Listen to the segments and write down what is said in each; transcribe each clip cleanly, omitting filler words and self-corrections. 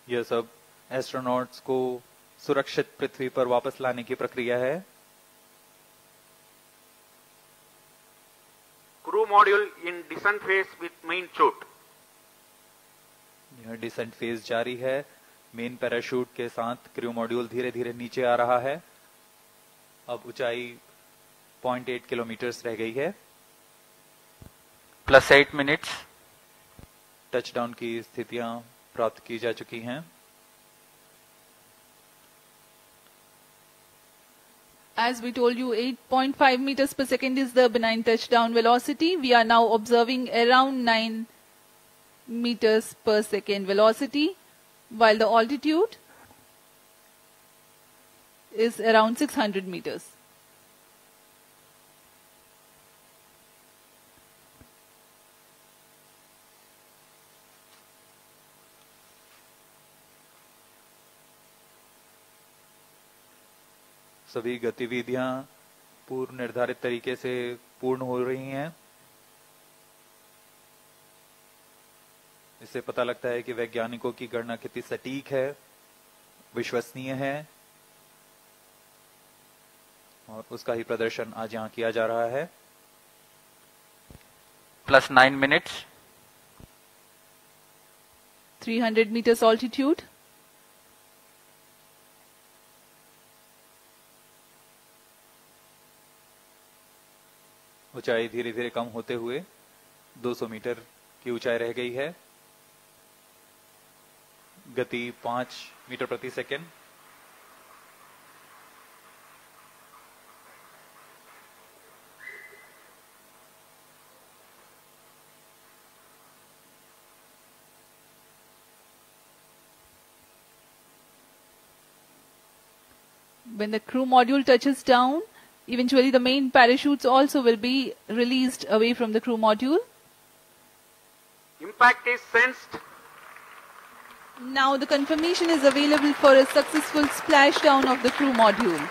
यह सब एस्ट्रोनॉट्स को सुरक्षित पृथ्वी पर वापस लाने की प्रक्रिया है। Crew module in descent phase with main chute. यह डिसेंट फेज जारी है। मेन पैराशूट के साथ क्रू मॉड्यूल धीरे धीरे नीचे आ रहा है। अब ऊंचाई 0.8 किलोमीटर रह गई है। +8 minutes. टचडाउन की स्थितियां प्राप्त की जा चुकी हैं। As we told you, 8.5 meters per second is the benign touchdown velocity. We are now observing around 9 meters per second velocity, while the altitude is around 600 meters. सभी गतिविधियां पूर्व निर्धारित तरीके से पूर्ण हो रही हैं। इससे पता लगता है कि वैज्ञानिकों की गणना कितनी सटीक है, विश्वसनीय है, और उसका ही प्रदर्शन आज यहां किया जा रहा है। +9 minutes. 300 meters altitude. ऊंचाई धीरे धीरे कम होते हुए 200 मीटर की ऊंचाई रह गई है। गति 5 मीटर प्रति second. When the crew module touches down, eventually the main parachutes also will be released away from the crew module. Impact is sensed. Now the confirmation is available for a successful splashdown of the crew module.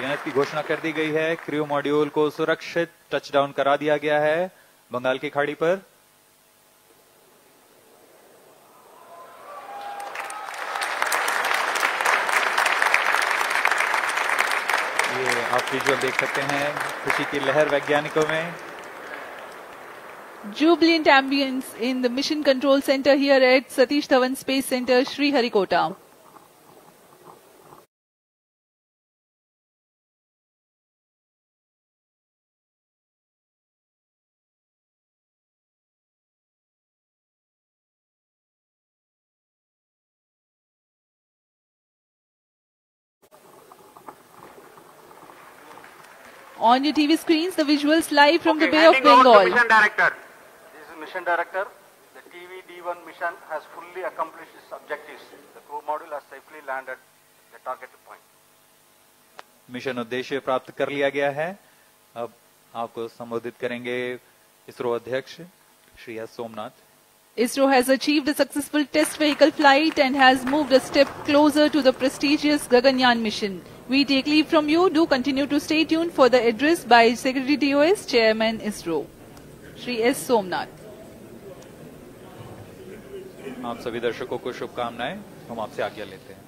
यहाँ इसकी घोषणा कर दी गई है। Crew module को सुरक्षित touchdown करा दिया गया है बंगाल की खाड़ी पर। ये आप विजुअल देख सकते हैं, खुशी की लहर वैज्ञानिकों में। Jubilant ambience in the Mission Control Center here at Satish Dhawan Space Center, Sriharikota. On your TV screens, the visuals live from the Bay of handing over to Bengal. Mission Director. This is Mission Director. The TV D1 mission has fully accomplished its objectives. The crew module has safely landed the targeted point. Mission उद्देश्य प्राप्त कर लिया गया है। अब आपको संबोधित करेंगे इसरो अध्यक्ष Shri S Somnath. ISRO has achieved a successful test vehicle flight and has moved a step closer to the prestigious Gaganyaan mission. We take leave from you. Do continue to stay tuned for the address by Secretary DOS, Chairman ISRO, Shri S. Somnath. आप सभी दर्शकों को शुभकामनाएं। हम आपसे आज्ञा लेते हैं।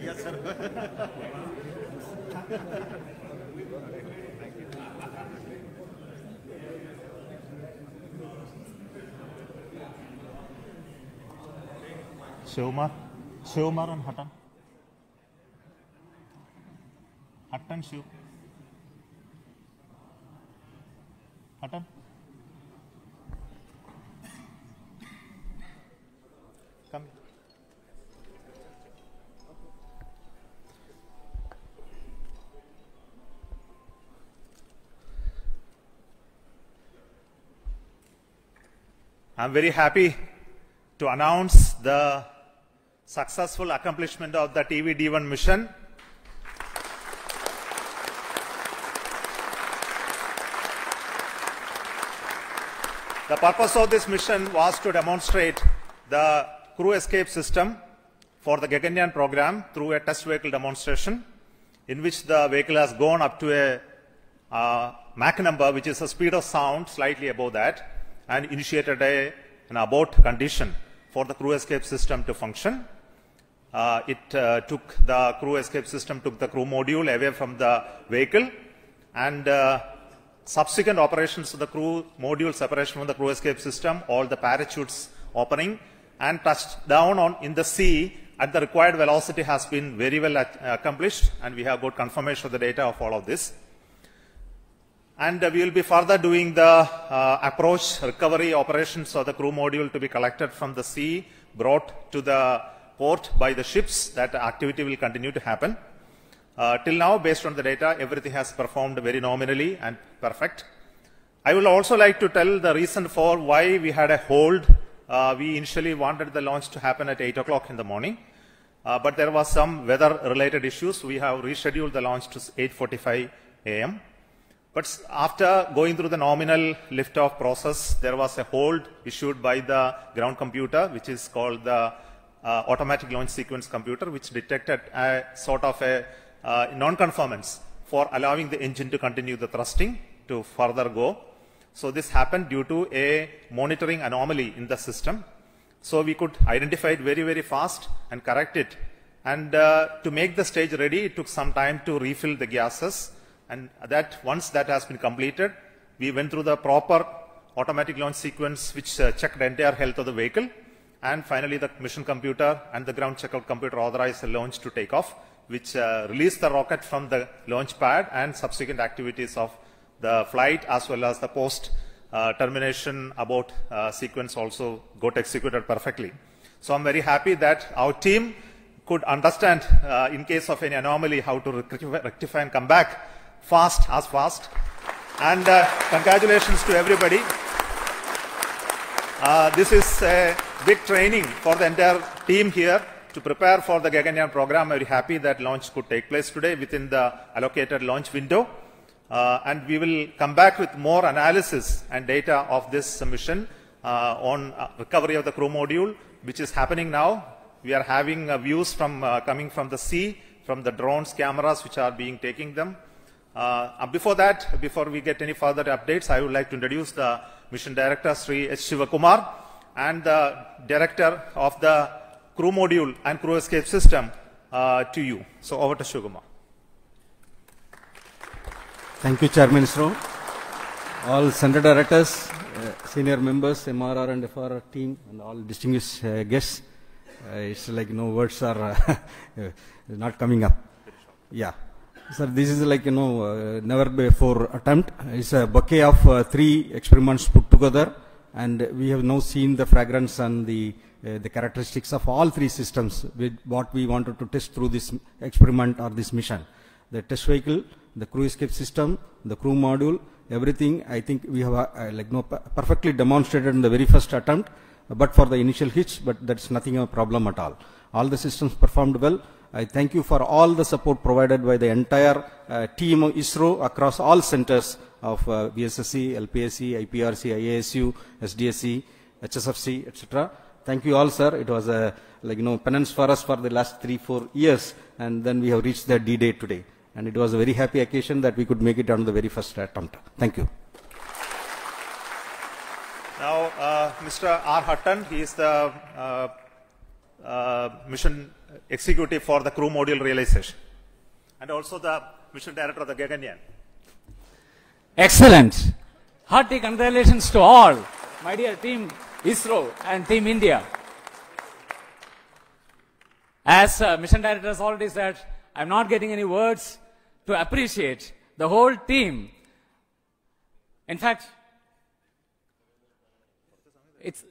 Yes, sir. Shivkumar and Hattan Shiv. Hattan. Come. I'm very happy to announce the successful accomplishment of the TV D1 mission. The purpose of this mission was to demonstrate the crew escape system for the Gaganyaan program through a test vehicle demonstration. in which the vehicle has gone up to a Mach number, which is a speed of sound slightly above that, and initiated an abort condition for the crew escape system to function. The crew escape system took the crew module away from the vehicle, and subsequent operations of the crew module separation from the crew escape system, all the parachutes opening, and touched down in the sea at the required velocity has been very well accomplished, and we have got confirmation of the data of all of this. And we will be further doing the approach recovery operations of the crew module to be collected from the sea, brought to the port by the ships. That activity will continue to happen. Till now, based on the data, everything has performed very nominally and perfect. I would also like to tell the reason for why we had a hold. We initially wanted the launch to happen at 8 o'clock in the morning, but there was some weather-related issues. We have rescheduled the launch to 8:45 a.m. But after going through the nominal liftoff process, there was a hold issued by the ground computer, which is called the automatic launch sequence computer, which detected a sort of a non-conformance for allowing the engine to continue the thrusting to further go. So this happened due to a monitoring anomaly in the system. So we could identify it very, very fast and correct it. And to make the stage ready, it took some time to refill the gases. And that once that has been completed, we went through the proper automatic launch sequence, which checked the entire health of the vehicle. And finally, the mission computer and the ground checkout computer authorized the launch to take off, which released the rocket from the launch pad, and subsequent activities of the flight as well as the post termination abort sequence also got executed perfectly. So I'm very happy that our team could understand in case of any anomaly how to rectify and come back fast. And congratulations to everybody. This is a big training for the entire team here to prepare for the Gaganyaan program. I'm very happy that launch could take place today within the allocated launch window. And we will come back with more analysis and data of this mission on recovery of the crew module, which is happening now. We are having views from coming from the sea, from the drones, cameras which are being taking them. Before we get any further updates, I would like to introduce the Mission Director, Sri H. Shivakumar, and the Director of the Crew Module and Crew Escape System to you. So over to Shivakumar. Thank you, Chairman ISRO. All Center Directors, senior members, MRR and FRR team, and all distinguished guests. It's like words are not coming up. Yeah. Sir, this is like, never before attempt. It's a bouquet of 3 experiments put together, and we have now seen the fragrance and the characteristics of all 3 systems with what we wanted to test through this experiment or this mission. The test vehicle, the crew escape system, the crew module, everything I think we have perfectly demonstrated in the very first attempt, but for the initial hitch, but that's nothing of a problem at all. All the systems performed well. I thank you for all the support provided by the entire team of ISRO across all centers of VSSC, LPSC, IPRC, IASU, SDSC, HSFC, etc. Thank you all, sir. It was a penance for us for the last 3-4 years, and then we have reached the D-Day today. And it was a very happy occasion that we could make it on the very first attempt. Thank you. Now, Mr. R. Hutton, he is the mission executive for the crew module realization, and also the mission director of the Gaganyaan. Excellent. Hearty congratulations to all, my dear team ISRO and team India. As mission director has already said, I'm not getting any words to appreciate the whole team. In fact, it's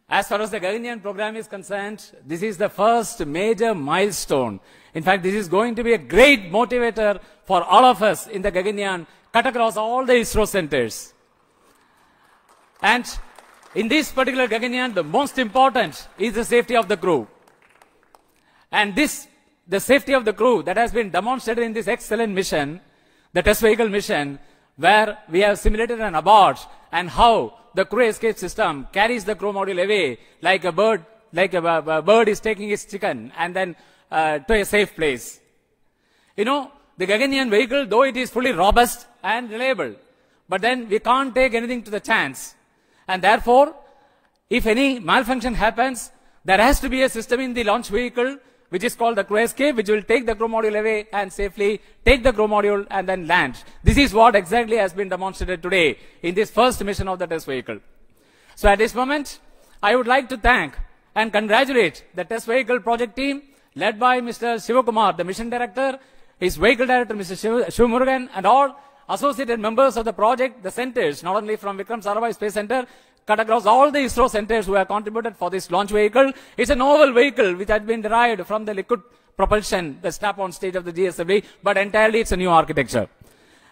as far as the Gaganyaan program is concerned, this is the first major milestone. In fact, this is going to be a great motivator for all of us in the Gaganyaan, cut across all the ISRO centers. And in this particular Gaganyaan, the most important is the safety of the crew. And the safety of the crew that has been demonstrated in this excellent mission, the test vehicle mission, where we have simulated an abort and how the crew escape system carries the crew module away like a bird like a bird is taking its chicken and then to a safe place. You know, the Gaganyaan vehicle, though it is fully robust and reliable, but then we can't take anything to the chance. And therefore, if any malfunction happens, there has to be a system in the launch vehicle which is called the crew escape, which will take the crew module away and safely take the crew module and then land. This is what exactly has been demonstrated today in this first mission of the test vehicle. So at this moment, I would like to thank and congratulate the test vehicle project team led by Mr. Shivakumar, the mission director, his vehicle director, Mr. Shivamurugan, and all associated members of the project, the centers, not only from Vikram Sarabhai Space Center, cut across all the ISRO centers who have contributed for this launch vehicle. It's a novel vehicle which had been derived from the liquid propulsion, the strap-on stage of the GSLV, but entirely it's a new architecture.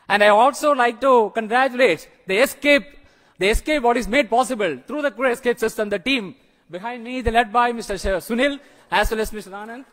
And I also like to congratulate the escape what is made possible through the crew escape system, the team behind me, led by Mr. Sunil, as well as Mr. Anand.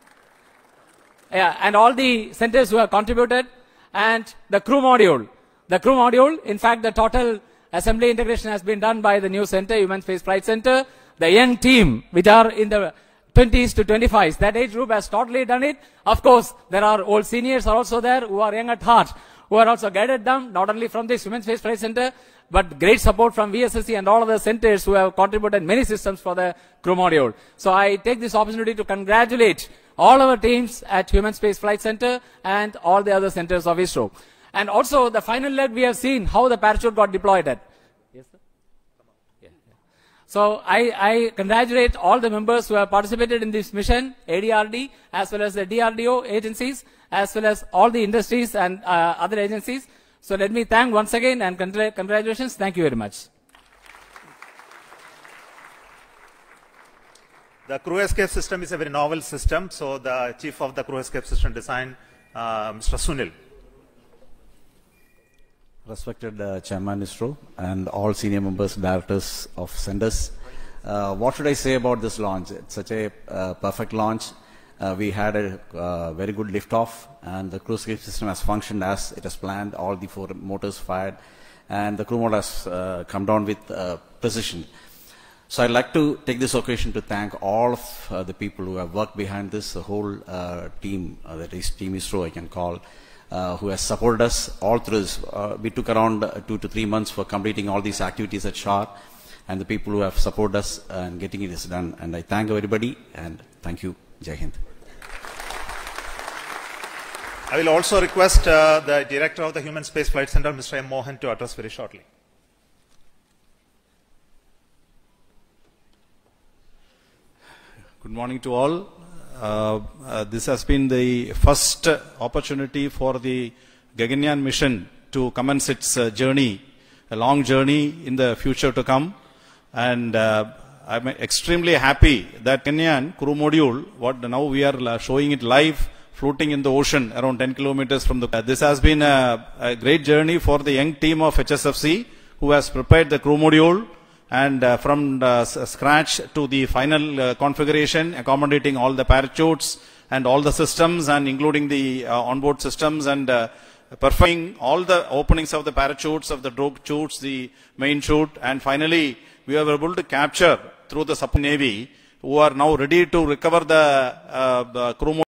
Yeah, and all the centers who have contributed, and the crew module. The crew module, in fact, the total assembly integration has been done by the new center, Human Space Flight Center. The young team, which are in the 20s to 25s, that age group has totally done it. Of course, there are old seniors are also there who are young at heart, who are also guided them, not only from this Human Space Flight Center, but great support from VSSC and all other centers who have contributed many systems for the crew module. So I take this opportunity to congratulate all our teams at Human Space Flight Center and all the other centers of ISRO. And also the final leg, we have seen how the parachute got deployed at. Yes, sir? Yeah. So I congratulate all the members who have participated in this mission, ADRD, as well as the DRDO agencies, as well as all the industries and other agencies. So let me thank once again and congratulations. Thank you very much. The crew escape system is a very novel system. So the chief of the crew escape system design, Mr. Sunil. Respected Chairman ISRO and all senior members, directors of centers. What should I say about this launch? It's such a perfect launch. We had a very good liftoff, and the crew escape system has functioned as it has planned. All the 4 motors fired, and the crew mode has come down with precision. So I'd like to take this occasion to thank all of the people who have worked behind this, the whole team, that is Team ISRO I can call, who has supported us all through this. We took around 2 to 3 months for completing all these activities at SHAR, and the people who have supported us and getting it is done. And I thank everybody, and thank you. Jai Hind. I will also request the Director of the Human Space Flight Center, Mr. M. Mohan, to address very shortly. Good morning to all. This has been the first opportunity for the Gaganyaan mission to commence its journey, a long journey in the future to come. And I'm extremely happy that Gaganyaan crew module, what now we are showing it live, floating in the ocean around 10 kilometers from the... this has been a great journey for the young team of HSFC, who has prepared the crew module, and from scratch to the final configuration, accommodating all the parachutes and all the systems, and including the onboard systems, and perfecting all the openings of the parachutes, of the drogue chutes, the main chute, and finally we were able to capture through the sub Navy, who are now ready to recover the crew module